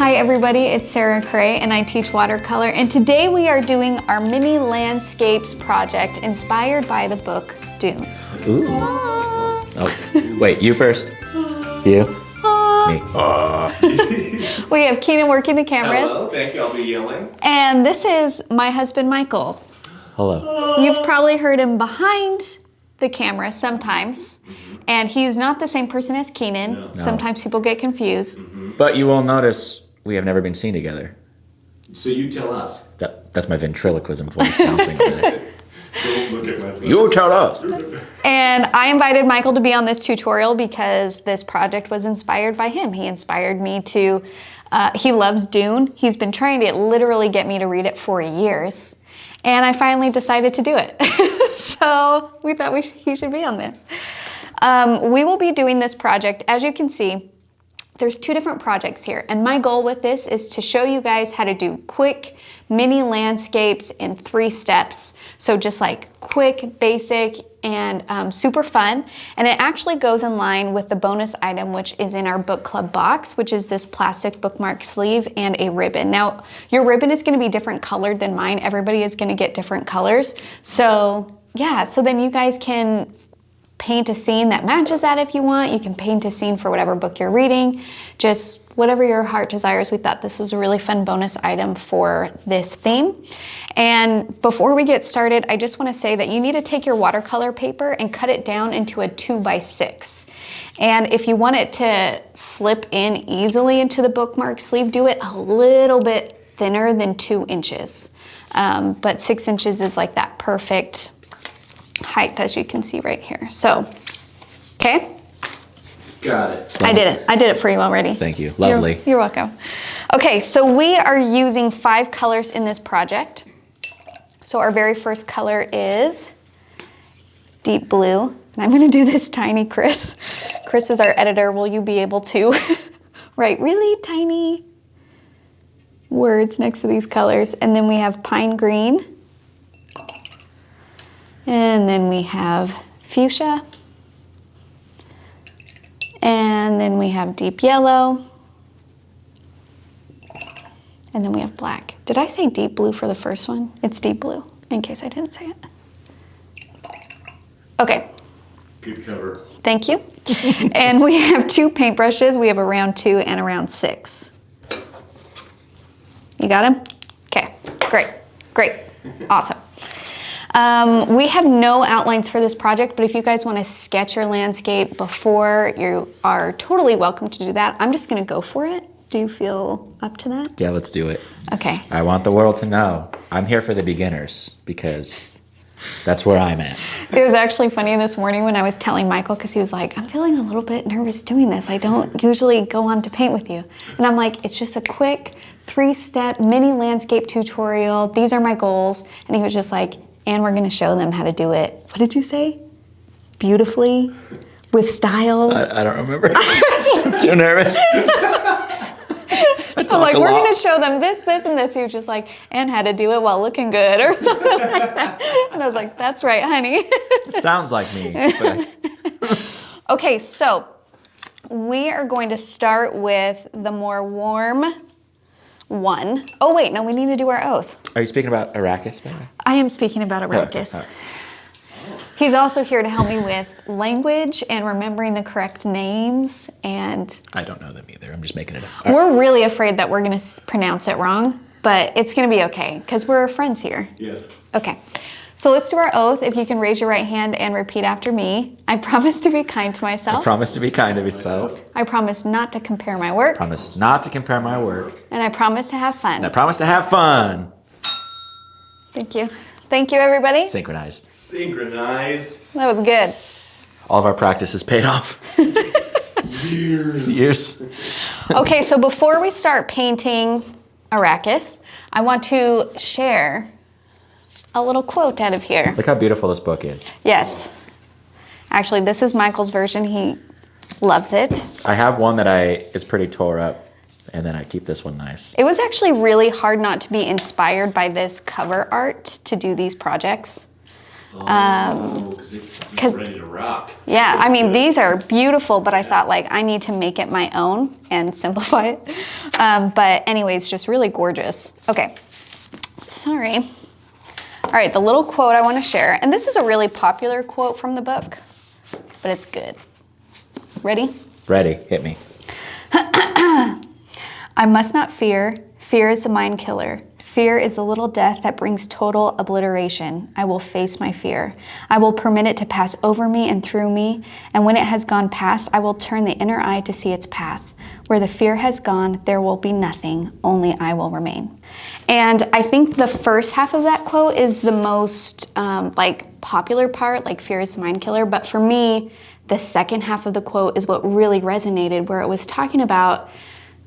Hi everybody, it's Sarah Cray and I teach watercolor, and today we are doing our mini landscapes project inspired by the book Dune. Ooh. Oh, wait, you first. You. Me. We have Keenan working the cameras. Hello, thank you, I'll be yelling. And this is my husband Michael. Hello. You've probably heard him behind the camera sometimes, and he's not the same person as Keenan. No. Sometimes people get confused. But you will notice we have never been seen together. So you tell us. That's my ventriloquism voice bouncing over there. Don't look at my phone. You tell us. And I invited Michael to be on this tutorial because this project was inspired by him. He inspired me to, he loves Dune. He's been trying to literally get me to read it for years. And I finally decided to do it. So we thought he should be on this. We will be doing this project. As you can see, there's two different projects here. And my goal with this is to show you guys how to do quick mini landscapes in 3 steps. So just like quick, basic, and super fun. And it actually goes in line with the bonus item, which is in our book club box, which is this plastic bookmark sleeve and a ribbon. Now, your ribbon is gonna be different colored than mine. Everybody is gonna get different colors. So yeah, so then you guys can paint a scene that matches that if you want. You can paint a scene for whatever book you're reading, just whatever your heart desires. We thought this was a really fun bonus item for this theme. And before we get started, I just want to say that you need to take your watercolor paper and cut it down into a 2x6. And if you want it to slip in easily into the bookmark sleeve, do it a little bit thinner than 2 inches. But 6 inches is like that perfect height, as you can see right here. So, okay? Got it. I did it. I did it for you already. Thank you. Lovely. You're welcome. Okay, so we are using 5 colors in this project. So our very first color is deep blue. And I'm gonna do this tiny, Chris. Chris is our editor. Will you be able to write really tiny words next to these colors? And then we have pine green. And then we have fuchsia. And then we have deep yellow. And then we have black. Did I say deep blue for the first one? It's deep blue, in case I didn't say it. Okay. Good cover. Thank you. And we have 2 paintbrushes. We have a round 2 and a round 6. You got them? Okay, great, great, awesome. We have no outlines for this project, but if you guys want to sketch your landscape before, you are totally welcome to do that. I'm just going to go for it. Do you feel up to that? Yeah, let's do it. Okay. I want the world to know I'm here for the beginners because that's where I'm at. It was actually funny this morning when I was telling Michael, because he was like, I'm feeling a little bit nervous doing this. I don't usually go on to paint with you. And I'm like, it's just a quick 3-step mini landscape tutorial. These are my goals. And he was just like, and we're going to show them how to do it. What did you say? Beautifully, with style. I don't remember. I'm too nervous. I'm like, we're going to show them this, this, and this. He was just like, and how to do it while looking good, or something like that. And I was like, that's right, honey. It sounds like me. But Okay, so we are going to start with the more warm one. Oh wait, no, we need to do our oath. Are you speaking about Arrakis, by the way? I am speaking about Arrakis. Okay. He's also here to help me with language and remembering the correct names, and I don't know them either. I'm just making it up. we're really afraid that we're gonna pronounce it wrong, but it's gonna be okay, because we're friends here. Yes. Okay, so let's do our oath. If you can raise your right hand and repeat after me. I promise to be kind to myself. Promise to be kind to yourself. I promise not to compare my work. Promise not to compare my work. And I promise to have fun. And I promise to have fun. Thank you. Thank you, everybody. Synchronized. Synchronized. That was good. All of our practice has paid off. Years. Okay, so before we start painting Arrakis, I want to share a little quote out of here. Look how beautiful this book is. Yes. Actually, this is Michael's version. He loves it. I have one that is pretty tore up, and then I keep this one nice. It was actually really hard not to be inspired by this cover art to do these projects. Because it's ready to rock. Yeah, I mean, these are beautiful, but I thought, like, I need to make it my own and simplify it. But anyways, just really gorgeous. Okay, sorry. All right, the little quote I want to share, and this is a really popular quote from the book, but it's good. Ready? Ready, hit me. I must not fear. Fear is the mind killer. Fear is the little death that brings total obliteration. I will face my fear. I will permit it to pass over me and through me, and when it has gone past, I will turn the inner eye to see its path. Where the fear has gone, there will be nothing, only I will remain. And I think the first half of that quote is the most popular part, like fear is the mind killer, but for me, the second half of the quote is what really resonated, where it was talking about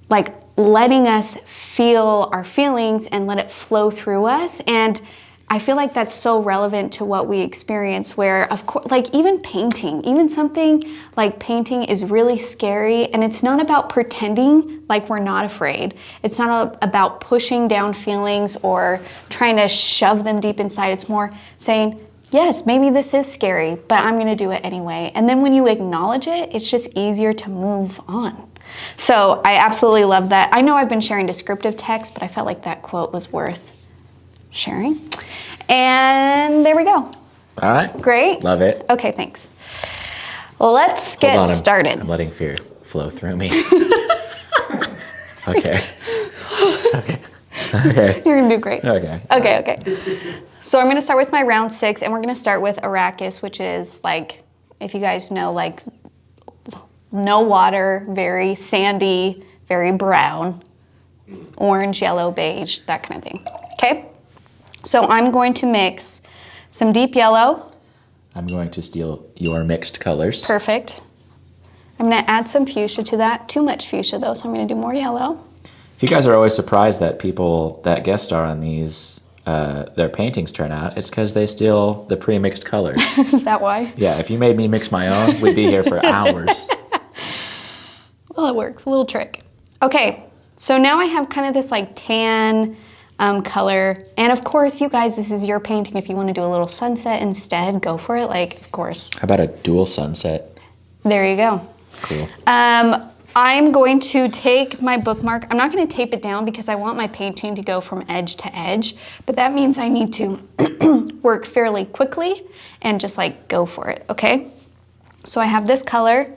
like letting us feel our feelings and let it flow through us. And I feel like that's so relevant to what we experience, where of course, like even painting, even something like painting is really scary, and it's not about pretending like we're not afraid. It's not about pushing down feelings or trying to shove them deep inside. It's more saying, yes, maybe this is scary, but I'm gonna do it anyway. And then when you acknowledge it, it's just easier to move on. So I absolutely love that. I know I've been sharing descriptive text, but I felt like that quote was worth sharing. And there we go. All right. Great. Love it. Okay, thanks. Let's get started. I'm letting fear flow through me. Okay. Okay. You're gonna do great. Okay. Okay. So I'm gonna start with my round 6, and we're gonna start with Arrakis, which is like, if you guys know, like no water, very sandy, very brown, orange, yellow, beige, that kind of thing. Okay? So I'm going to mix some deep yellow. I'm going to steal your mixed colors. Perfect. I'm gonna add some fuchsia to that. Too much fuchsia though, so I'm gonna do more yellow. If you guys are always surprised that people that guest star on these, their paintings turn out, it's because they steal the pre-mixed colors. Is that why? Yeah, if you made me mix my own, we'd be here for hours. Well, it works, a little trick. Okay, so now I have kind of this like tan color. And of course, you guys, this is your painting. If you want to do a little sunset instead, go for it, like, of course. How about a dual sunset? There you go. Cool. I'm going to take my bookmark. I'm not going to tape it down because I want my painting to go from edge to edge, but that means I need to work fairly quickly and just like go for it, okay? So I have this color,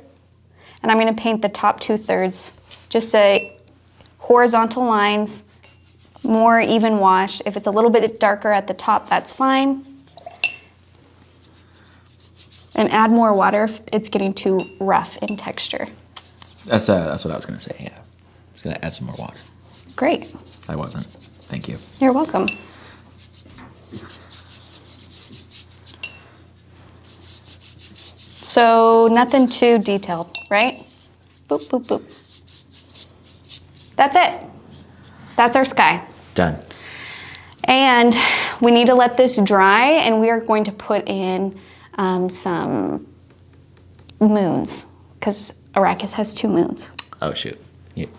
and I'm going to paint the top 2/3, just a horizontal lines, more even wash. If it's a little bit darker at the top, that's fine. And add more water if it's getting too rough in texture. That's what I was going to say, yeah. I was going to add some more water. Great. I wasn't. Thank you. You're welcome. So nothing too detailed, right? Boop, boop, boop. That's it. That's our sky. Done. And we need to let this dry, and we are going to put in some moons, because Arrakis has 2 moons. Oh, shoot.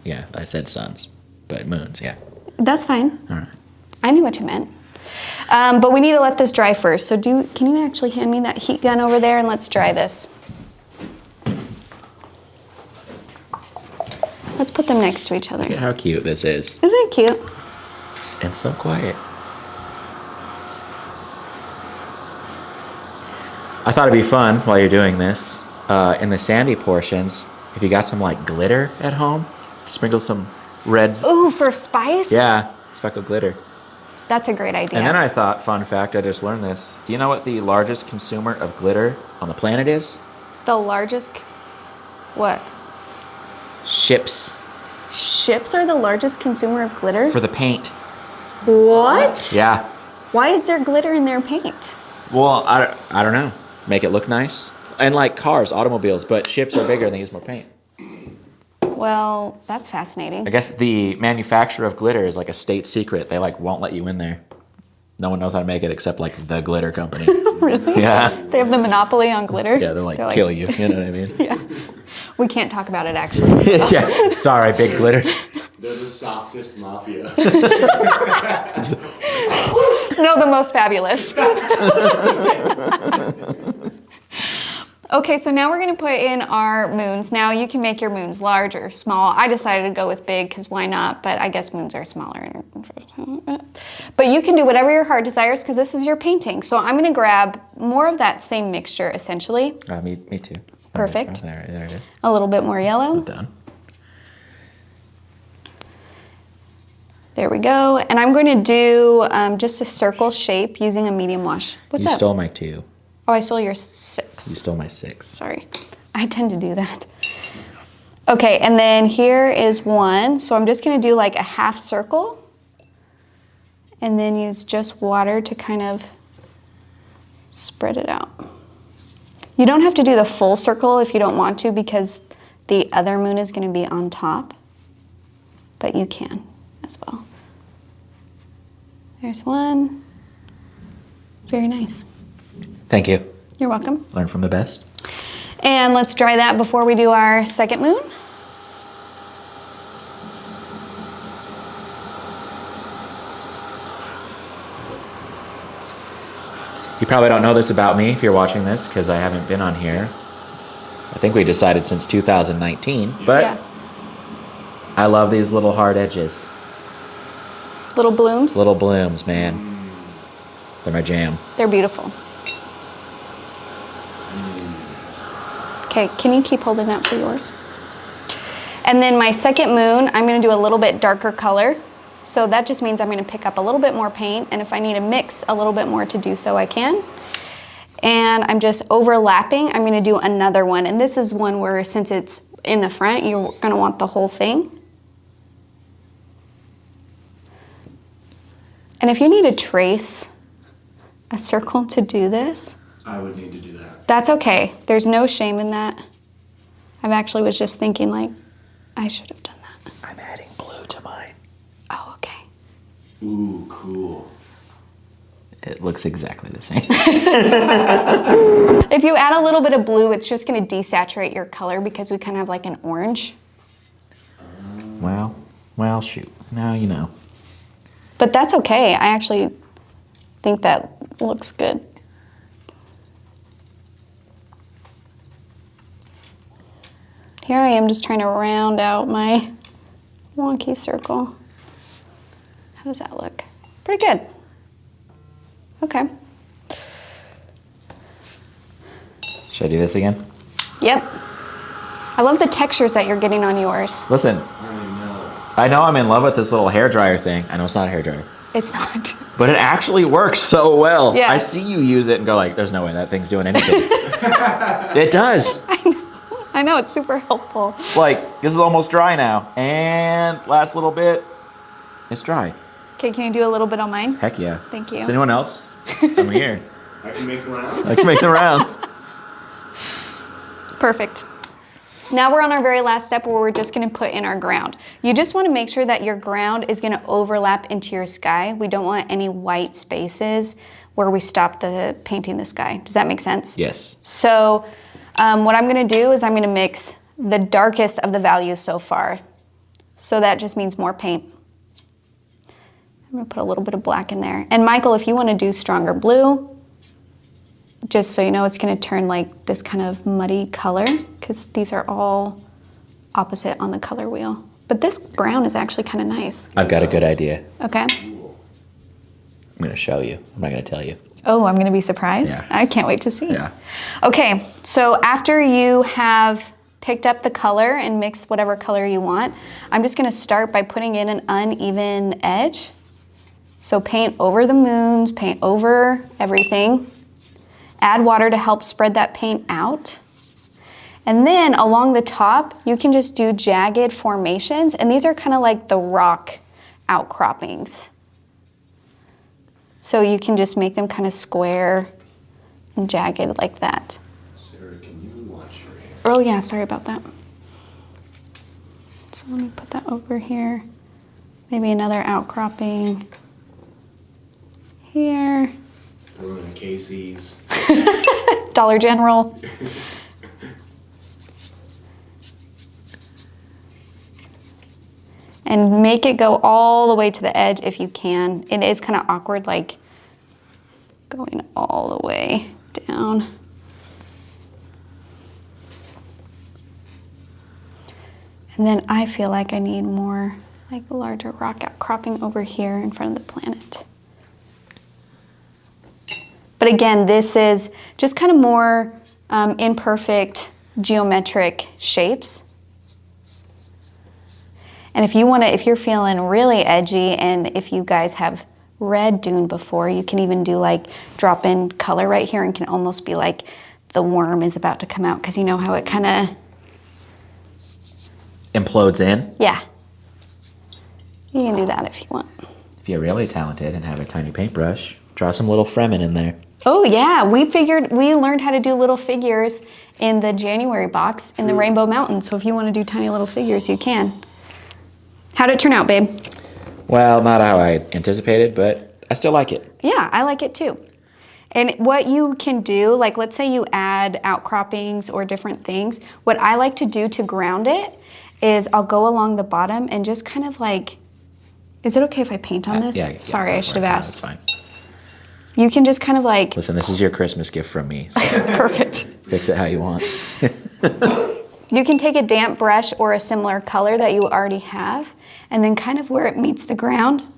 Yeah, I said suns, but moons, yeah. That's fine. All right. I knew what you meant. But we need to let this dry first. So can you actually hand me that heat gun over there, and let's dry this. Let's put them next to each other. Look at how cute this is. Isn't it cute? And so quiet. I thought it'd be fun while you're doing this. In the sandy portions, if you got some like glitter at home, sprinkle some red. Ooh, for spice? Yeah, speckled glitter. That's a great idea. And then I thought, fun fact, I just learned this. Do you know what the largest consumer of glitter on the planet is? The largest, what? Ships. Ships are the largest consumer of glitter? For the paint. What? Yeah. Why is there glitter in their paint? Well, I don't know. Make it look nice. And like cars, automobiles, but ships are bigger and they use more paint. Well, that's fascinating. I guess the manufacturer of glitter is like a state secret. They like won't let you in there. No one knows how to make it except like the glitter company. Really? Yeah. They have the monopoly on glitter? Yeah, they're like kill you. You know what I mean? Yeah. We can't talk about it actually. Yeah. Sorry, big glitter. They're the softest mafia. No, the most fabulous. Okay, so now we're gonna put in our moons. Now you can make your moons large or small. I decided to go with big because why not? But I guess moons are smaller. But you can do whatever your heart desires because this is your painting. So I'm gonna grab more of that same mixture essentially. Me too. Perfect. Oh, there it is. A little bit more yellow. Done. There we go. And I'm going to do just a circle shape using a medium wash. What's You up? stole my 2. Oh, I stole your 6. You stole my 6. Sorry. I tend to do that. Okay, and then here is 1. So I'm just going to do like a half circle and then use just water to kind of spread it out. You don't have to do the full circle if you don't want to because the other moon is going to be on top, but you can as well. There's 1. Very nice. Thank you. You're welcome. Learn from the best. And let's dry that before we do our second moon. You probably don't know this about me if you're watching this because I haven't been on here. I think we decided since 2019, but Yeah. I love these little hard edges. Little blooms. Little blooms, man. They're my jam. They're beautiful. Okay, can you keep holding that for yours? And then my second moon, I'm gonna do a little bit darker color. So that just means I'm gonna pick up a little bit more paint, and if I need to mix a little bit more to do so, I can. And I'm just overlapping, I'm gonna do another one. And this is one where since it's in the front, you're gonna want the whole thing. And if you need to trace a circle to do this, I would need to do that. that's okay. There's no shame in that. I actually was just thinking like, I should have done that. I'm adding blue to mine. Oh, okay. Ooh, cool. It looks exactly the same. If you add a little bit of blue, it's just gonna desaturate your color because we kind of have like an orange. Well, shoot. Now you know. But that's okay. I actually think that looks good. Here I am just trying to round out my wonky circle. How does that look? Pretty good. Okay. Should I do this again? Yep. I love the textures that you're getting on yours. Listen, I know I'm in love with this little hairdryer thing. I know it's not a hairdryer. It's not. But it actually works so well. Yeah. I see you use it and go like, there's no way that thing's doing anything. It does. I know, it's super helpful. Like, this is almost dry now. And last little bit, it's dry. Okay, can you do a little bit on mine? Heck yeah. Thank you. Is anyone else? I'm here. I can make the rounds. I can make the rounds. Perfect. Now we're on our very last step where we're just gonna put in our ground. You just wanna make sure that your ground is gonna overlap into your sky. We don't want any white spaces where we stop the painting the sky. Does that make sense? Yes. So what I'm gonna do is I'm gonna mix the darkest of the values so far. So that just means more paint. I'm gonna put a little bit of black in there. And Michael, if you wanna do stronger blue, just so you know, it's gonna turn like this kind of muddy color because these are all opposite on the color wheel. But this brown is actually kind of nice. I've got a good idea. Okay. I'm going to show you. I'm not going to tell you. Oh, I'm gonna be surprised. Yeah. I can't wait to see. Yeah. Okay, so after you have picked up the color and mixed whatever color you want, I'm just gonna start by putting in an uneven edge. So paint over the moons, paint over everything. Add water to help spread that paint out. And then along the top, you can just do jagged formations, and these are kind of like the rock outcroppings. So you can just make them kind of square and jagged like that. Sarah, can you wash your hands? Oh yeah, sorry about that. So let me put that over here. Maybe another outcropping here. We're in Casey's. Dollar General. And make it go all the way to the edge if you can. It is kind of awkward, like going all the way down. And then I feel like I need more, like a larger rock outcropping over here in front of the planet. But again, this is just kind of more imperfect geometric shapes. And if you're feeling really edgy, and if you guys have read Dune before, you can even do like drop in color right here and can almost be like the worm is about to come out, because you know how it kind of implodes in. Yeah. You can do that if you want. If you're really talented and have a tiny paintbrush, draw some little Fremen in there. Oh yeah, we learned how to do little figures in the January box in the Rainbow Mountain. So if you want to do tiny little figures, you can. How'd it turn out, babe? Well, not how I anticipated, but I still like it. Yeah, I like it too. And what you can do, like let's say you add outcroppings or different things, what I like to do to ground it is I'll go along the bottom and just kind of like, is it okay if I paint on this? Yeah, Sorry, I should have asked. That's fine. You can just kind of like... Listen, this is your Christmas gift from me. So Perfect. fix it how you want. You can take a damp brush or a similar color that you already have, and then kind of where it meets the ground,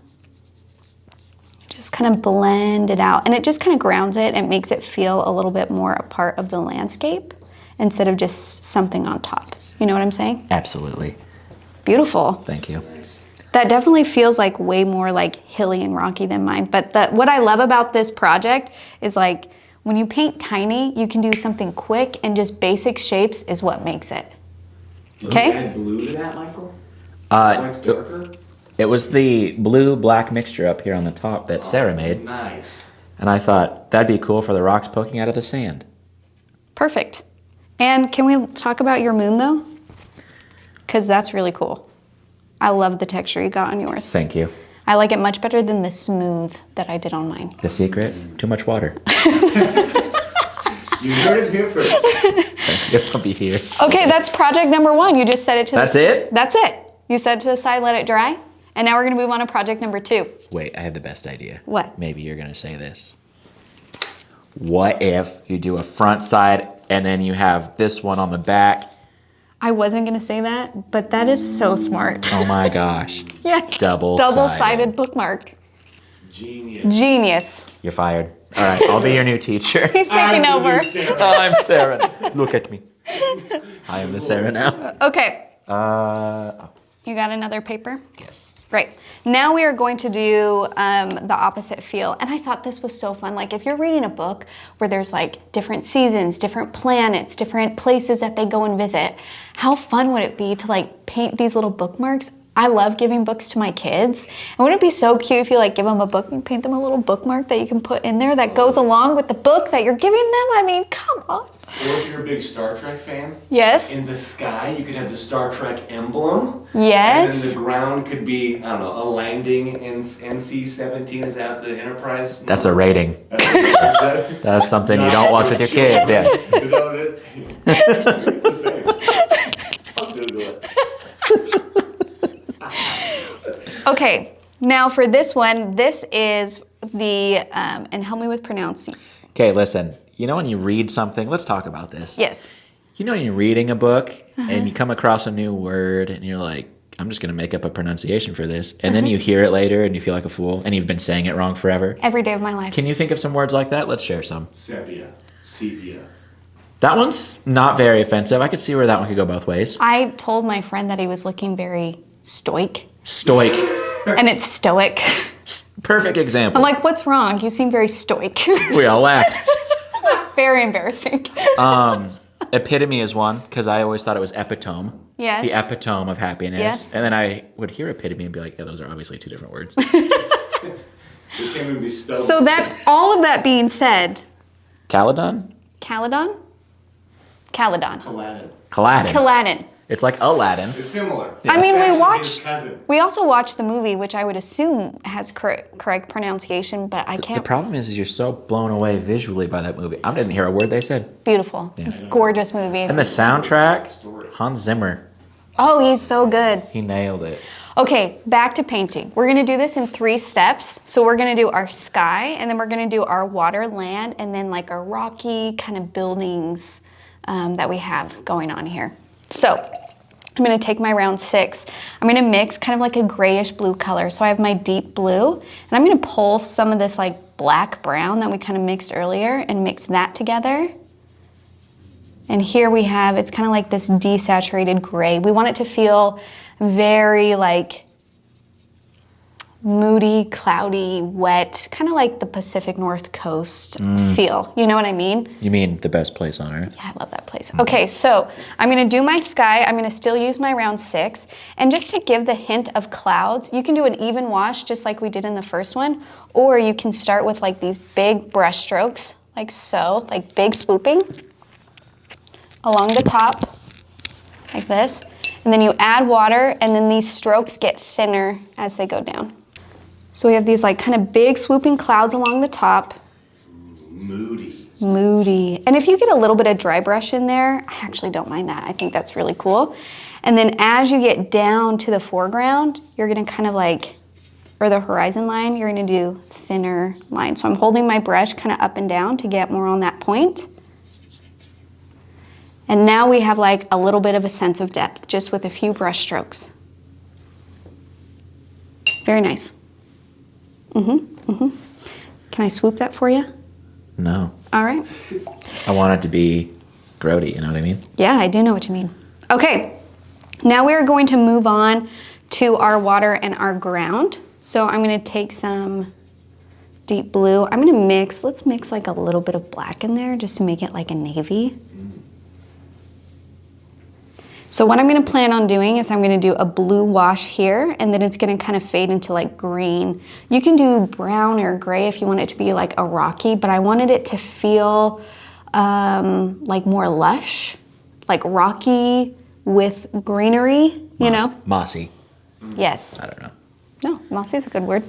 just kind of blend it out. And it just kind of grounds it and makes it feel a little bit more a part of the landscape instead of just something on top. You know what I'm saying? Absolutely. Beautiful. Thank you. That definitely feels like way more like hilly and rocky than mine. But what I love about this project is like when you paint tiny, you can do something quick, and just basic shapes is what makes it. Okay? Add blue to that, Michael? Uh, It's darker? It was the blue-black mixture up here on the top that Sarah made. Nice. And I thought that'd be cool for the rocks poking out of the sand. Perfect. And can we talk about your moon though? Because that's really cool. I love the texture you got on yours. Thank you. I like it much better than the smooth that I did on mine. The secret? Too much water. You heard it here first. Thank you. I'll be here. Okay, that's project number 1. You just set it to That's it? That's it. You set it to the side, let it dry. And now we're gonna move on to project number 2. Wait, I had the best idea. What? Maybe you're gonna say this. What if you do a front side and then you have this one on the back? I wasn't gonna say that, but that is so smart. Oh my gosh. Yes. Double-sided. Double-sided bookmark. Genius. Genius. You're fired. All right, I'll be your new teacher. He's taking I'm over. the new Sarah. I'm Sarah. Look at me. I am the Sarah now. Okay. Oh, You got another paper? yes. Great. Now we are going to do the opposite feel. And I thought this was so fun. Like if you're reading a book where there's like different seasons, different planets, different places that they go and visit, how fun would it be to like paint these little bookmarks? I love giving books to my kids. And wouldn't it be so cute if you like give them a book and paint them a little bookmark that you can put in there that goes along with the book that you're giving them? I mean, come on. Or if you're a big Star Trek fan, Yes. in the sky you could have the Star Trek emblem. Yes. And then the ground could be, I don't know, a landing in NC-17. Is that the Enterprise? That's a rating. Is That's something you don't watch with your kids. Yeah. that what it is? It's the same. I'll Google it. Okay. Now for this one, this is the, and help me with pronouncing. Okay, listen. You know when you read something, let's talk about this. Yes. You know when you're reading a book and you come across a new word and you're like, I'm just going to make up a pronunciation for this. And then you hear it later and you feel like a fool and you've been saying it wrong forever. Every day of my life. Can you think of some words like that? Let's share some. Sepia. Sepia. That one's not very offensive. I could see where that one could go both ways. I told my friend that he was looking very stoic, Stoic. and it's stoic. Perfect example. I'm like, what's wrong? You seem very stoic. We all laughed. Very embarrassing. Epitome is one because I always thought it was epitome. Yes. The epitome of happiness. Yes. And then I would hear epitome and be like, yeah, those are obviously two different words. It can't even be spelled. So that, all of that being said, Caledon? Caledon? Caledon. Aladdin. Caladon. Caladon. It's like Aladdin. It's similar. I mean, It's we actually watched, his cousin. we also watched the movie, which I would assume has correct pronunciation, but I The can't. problem is you're so blown away visually by that movie. I didn't hear a word they said. Beautiful. Gorgeous movie. And the soundtrack, Story. Hans Zimmer, Oh, he's so good. he nailed it. Okay, back to painting. We're gonna do this in 3 steps. So we're gonna do our sky, and then we're gonna do our water, land, and then like our rocky kind of buildings that we have going on here. So I'm gonna take my round 6. I'm gonna mix kind of like a grayish blue color. So I have my deep blue, and I'm gonna pull some of this like black brown that we kind of mixed earlier and mix that together. And here we have, it's kind of like this desaturated gray. We want it to feel very like moody, cloudy, wet, kind of like the Pacific North Coast feel. You know what I mean? You mean the best place on earth? Yeah, I love that place. Okay, so I'm gonna do my sky. I'm gonna still use my round 6. And just to give the hint of clouds, you can do an even wash just like we did in the first one, or you can start with like these big brush strokes, like so, like big swooping along the top, like this. And then you add water, and then these strokes get thinner as they go down. So we have these like kind of big swooping clouds along the top. Moody. Moody. And if you get a little bit of dry brush in there, I actually don't mind that. I think that's really cool. And then as you get down to the foreground, you're gonna kind of like, or the horizon line, you're gonna do thinner lines. So I'm holding my brush kind of up and down to get more on that point. And now we have like a little bit of a sense of depth just with a few brush strokes. Very nice. Can I swoop that for you? No. All right. I want it to be grody, you know what I mean? Yeah, I do know what you mean. Okay, now we're going to move on to our water and our ground. So I'm gonna take some deep blue. I'm gonna mix, let's mix like a little bit of black in there just to make it like a navy. So what I'm gonna plan on doing is I'm gonna do a blue wash here, and then it's gonna kind of fade into like green. You can do brown or gray if you want it to be like a rocky, but I wanted it to feel like more lush, like rocky with greenery, you know? Mossy. Yes. I don't know. No, mossy is a good word.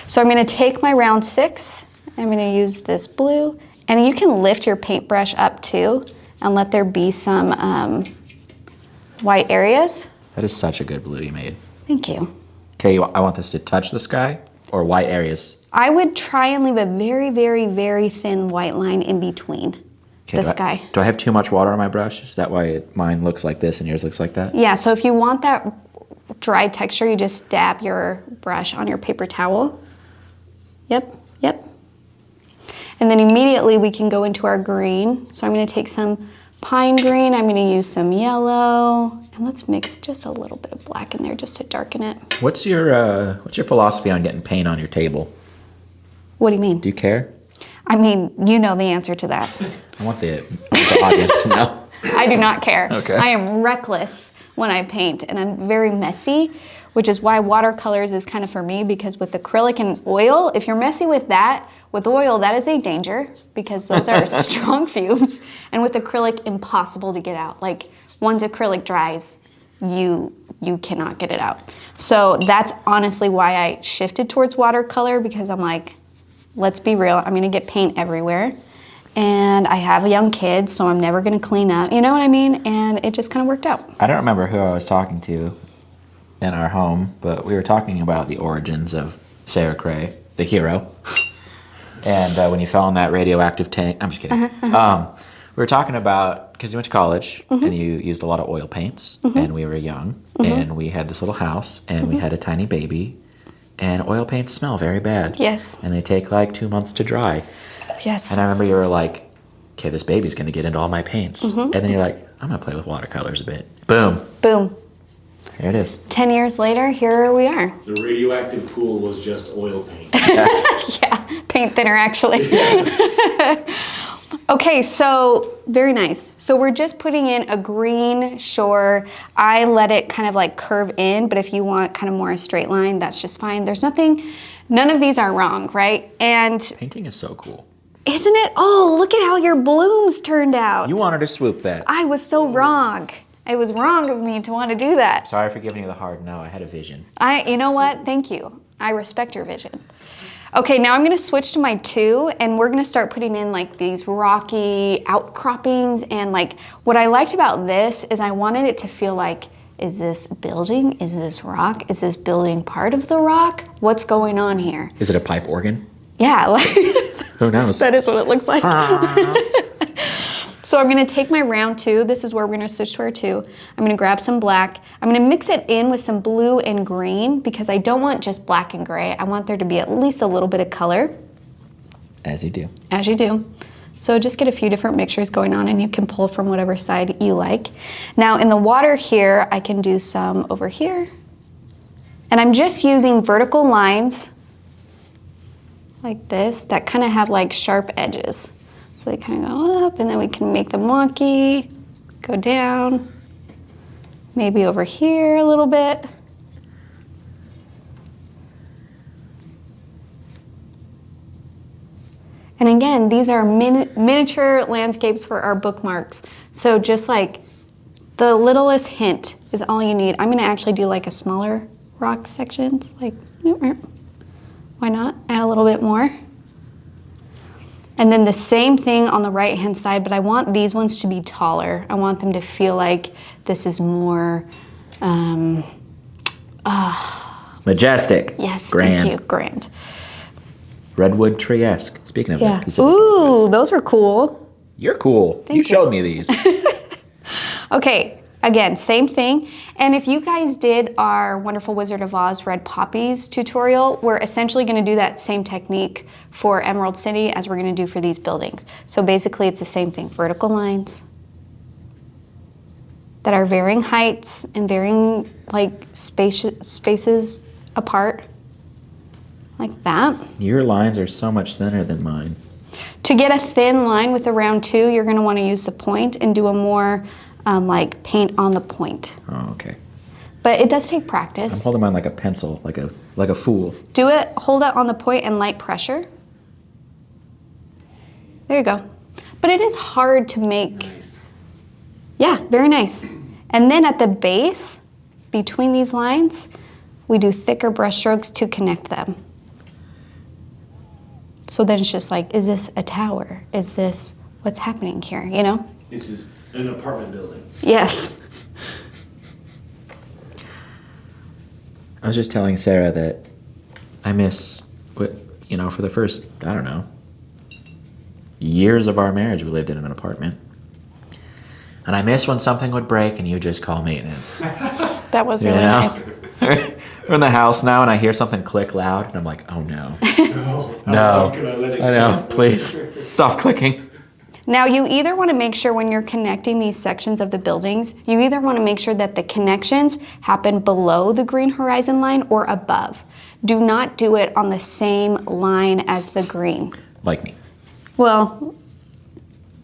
So I'm gonna take my round 6, I'm gonna use this blue, and you can lift your paintbrush up too and let there be some white areas. That is such a good blue you made. Thank you. Okay, I want this to touch the sky or white areas? I would try and leave a very, very, very thin white line in between the sky. Do I have too much water on my brush? Is that why mine looks like this and yours looks like that? Yeah, so if you want that dry texture, you just dab your brush on your paper towel. Yep, yep. And then immediately we can go into our green. So I'm gonna take some pine green, I'm gonna use some yellow, and let's mix just a little bit of black in there just to darken it. What's your philosophy on getting paint on your table? What do you mean? Do you care? I mean, you know the answer to that. I want the audience to know. I do not care. Okay. I am reckless when I paint, and I'm very messy, which is why watercolors is kind of for me, because with acrylic and oil, if you're messy with that, with oil, that is a danger because those are strong fumes. And with acrylic, impossible to get out. Like once acrylic dries, you cannot get it out. So that's honestly why I shifted towards watercolor, because I'm like, let's be real, I'm gonna get paint everywhere. And I have a young kid, so I'm never gonna clean up, you know what I mean? And it just kind of worked out. I don't remember who I was talking to in our home, but we were talking about the origins of Sarah Cray, the hero. And when you fell in that radioactive tank, I'm just kidding. We were talking about, because you went to college and you used a lot of oil paints, and we were young, and we had this little house, and we had a tiny baby, and oil paints smell very bad. Yes. And they take like 2 months to dry. Yes. And I remember you were like, okay, this baby's gonna get into all my paints. And then you're like, I'm gonna play with watercolors a bit. Boom. Boom. Here it is. 10 years later, here we are. The radioactive pool was just oil paint. Yeah, paint thinner actually. Okay, so very nice. So we're just putting in a green shore. I let it kind of like curve in, but if you want kind of more a straight line, that's just fine. There's nothing, none of these are wrong, right? And Painting is so cool. isn't it? Oh, look at how your blooms turned out. You wanted to swoop that. I was so wrong. It was wrong of me to want to do that. Sorry for giving you the hard no. I had a vision. You know what? Thank you. I respect your vision. Okay, now I'm gonna switch to my 2, and we're gonna start putting in like these rocky outcroppings, and like what I liked about this is I wanted it to feel like, is this building? Is this rock? Is this building part of the rock? What's going on here? Is it a pipe organ? Yeah, like Who knows? that is what it looks like. So I'm gonna take my round 2. This is where we're gonna switch to our 2. I'm gonna grab some black. I'm gonna mix it in with some blue and green because I don't want just black and gray. I want there to be at least a little bit of color. As you do. As you do. So just get a few different mixtures going on and you can pull from whatever side you like. Now in the water here, I can do some over here. And I'm just using vertical lines like this that kind of have like sharp edges. So they kind of go up and then we can make them wonky, go down, maybe over here a little bit. And again, these are miniature landscapes for our bookmarks. So just like the littlest hint is all you need. I'm gonna actually do like a smaller rock sections, like, why not? Add a little bit more. And then the same thing on the right-hand side, but I want these ones to be taller. I want them to feel like this is more, majestic. yes, Grand. thank you, grand. Redwood tree-esque. Speaking of Yeah, that. ooh, those were cool. You're cool. Thank You you. showed me these. Okay, again, same thing. And if you guys did our Wonderful Wizard of Oz Red Poppies tutorial, we're essentially gonna do that same technique for Emerald City as we're gonna do for these buildings. So basically it's the same thing, vertical lines that are varying heights and varying like spaces apart, like that. Your lines are so much thinner than mine. To get a thin line with a round 2, you're gonna wanna use the point and do a more like paint on the point. Oh, okay. But it does take I'm practice. holding mine like a pencil, like a fool. Do it, hold it on the point and light pressure. There you go. But it is hard to make. Nice. Yeah, very nice. And then at the base, between these lines, we do thicker brush strokes to connect them. So then it's just like, is this a tower? Is this what's happening here, you know? This is an apartment building. Yes. I was just telling Sarah that I miss, you know, for the first, I don't know, years of our marriage, we lived in an apartment. And I miss when something would break and you just call maintenance. That was You really know? nice. We're in the house now and I hear something click loud and I'm like, oh no. No. No. How long can I let it I know, go? please stop clicking. Now you either want to make sure when you're connecting these sections of the buildings, you either want to make sure that the connections happen below the green horizon line or above. Do not do it on the same line as the green. Like me. Well,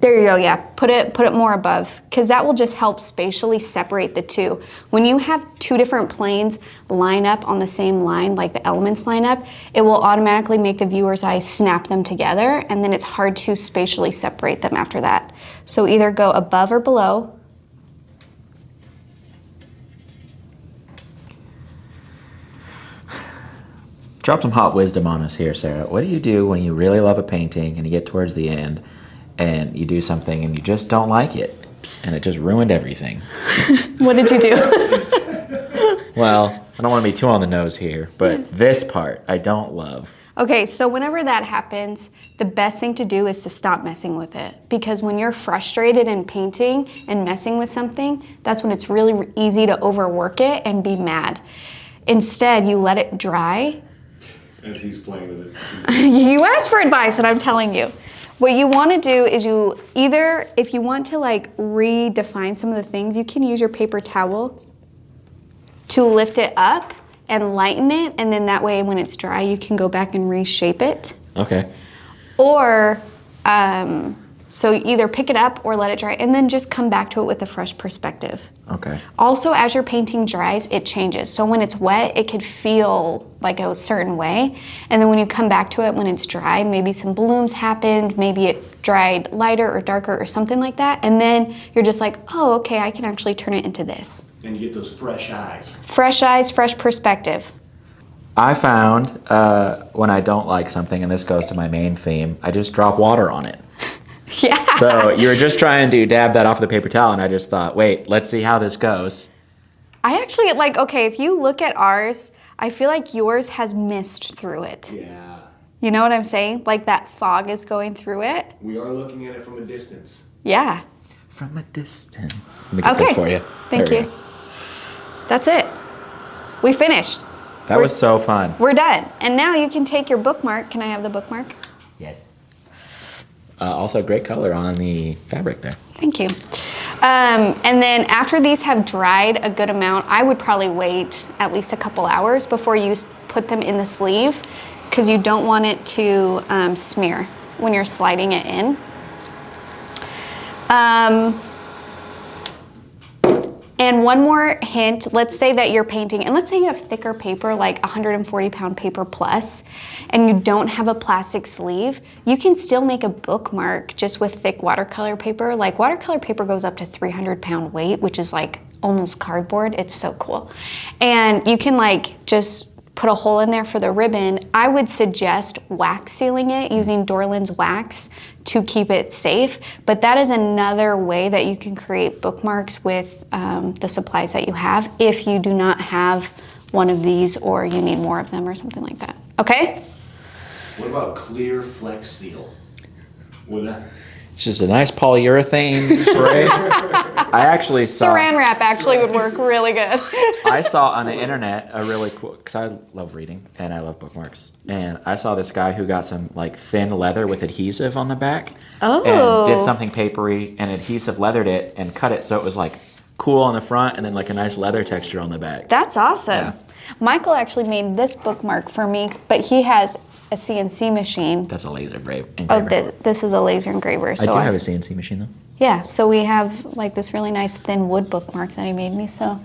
there you go, yeah. Put it more above, because that will just help spatially separate the two. When you have two different planes line up on the same line, like the elements line up, it will automatically make the viewer's eyes snap them together, and then it's hard to spatially separate them after that. So either go above or below. Drop some hot wisdom on us here, Sarah. What do you do when you really love a painting and you get towards the end and you do something and you just don't like it and it just ruined everything? What did you do? Well, I don't want to be too on the nose here, but this part I don't love. Okay, so whenever that happens, the best thing to do is to stop messing with it. Because when you're frustrated in painting and messing with something, that's when it's really easy to overwork it and be mad. Instead, you let it dry. As he's playing with it. You asked for advice and I'm telling you. What you want to do is you either, if you want to like redefine some of the things, you can use your paper towel to lift it up and lighten it, and then that way when it's dry you can go back and reshape it. Okay. Or, so you either pick it up or let it dry and then just come back to it with a fresh perspective. Okay. Also, as your painting dries, it changes. So when it's wet, it could feel like a certain way. And then when you come back to it when it's dry, maybe some blooms happened, maybe it dried lighter or darker or something like that. And then you're just like, oh, okay, I can actually turn it into this. And you get those fresh eyes. Fresh eyes, fresh perspective. I found when I don't like something, and this goes to my main theme, I just drop water on it. Yeah. So you were just trying to dab that off with a paper towel, and I just thought, wait, let's see how this goes. I actually, like, okay, if you look at ours, I feel like yours has mist through it. Yeah. You know what I'm saying? Like that fog is going through it. We are looking at it from a distance. Yeah. from a distance. Let me get this for you. Thank There we you. go. That's it. We finished. That was so fun. We're done. And now you can take your bookmark. Can I have the bookmark? Yes. Also, great color on the fabric there. Thank you. And then after these have dried a good amount, I would probably wait at least a couple hours before you put them in the sleeve, because you don't want it to smear when you're sliding it in. And one more hint, let's say that you're painting, and let's say you have thicker paper, like 140-pound paper plus, and you don't have a plastic sleeve, you can still make a bookmark just with thick watercolor paper. Like watercolor paper goes up to 300-pound weight, which is like almost cardboard. It's so cool. And you can like just put a hole in there for the ribbon. I would suggest wax sealing it using Dorland's wax to keep it safe, but that is another way that you can create bookmarks with the supplies that you have if you do not have one of these or you need more of them or something like that. Okay? What about clear Flex Seal? Would that? It's just a nice polyurethane spray. I actually saw... Saran wrap actually would work really good. I saw on the internet a really cool... Because I love reading and I love bookmarks. And I saw this guy who got some like thin leather with adhesive on the back. Oh. And did something papery and adhesive leathered it and cut it so it was like cool on the front and then like a nice leather texture on the back. That's awesome. Yeah. Michael actually made this bookmark for me, but he has a CNC machine. That's a laser engraver. Oh, this is a laser engraver. I So do have a CNC machine though. yeah, so we have like this really nice thin wood bookmark that he made me. So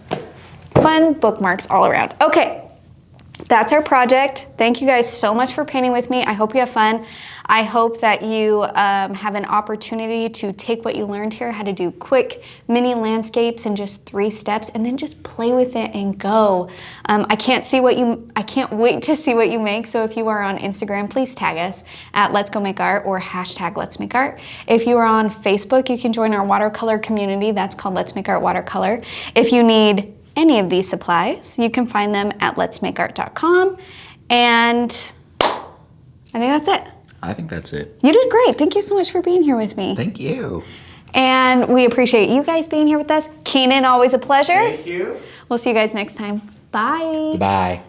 fun bookmarks all around. Okay, that's our project. Thank you guys so much for painting with me. I hope you have fun. I hope that you have an opportunity to take what you learned here, how to do quick mini landscapes in just 3 steps, and then just play with it and go. I can't wait to see what you make. So if you are on Instagram, please tag us at Let's Go Make Art or hashtag Let's Make Art. If you are on Facebook, you can join our watercolor community. That's called Let's Make Art Watercolor. If you need any of these supplies, you can find them at letsmakeart.com. And I think that's it. I think that's it. You did great. Thank you so much for being here with me. Thank you. And we appreciate you guys being here with us. Keenan, always a pleasure. Thank you. We'll see you guys next time. Bye. Bye.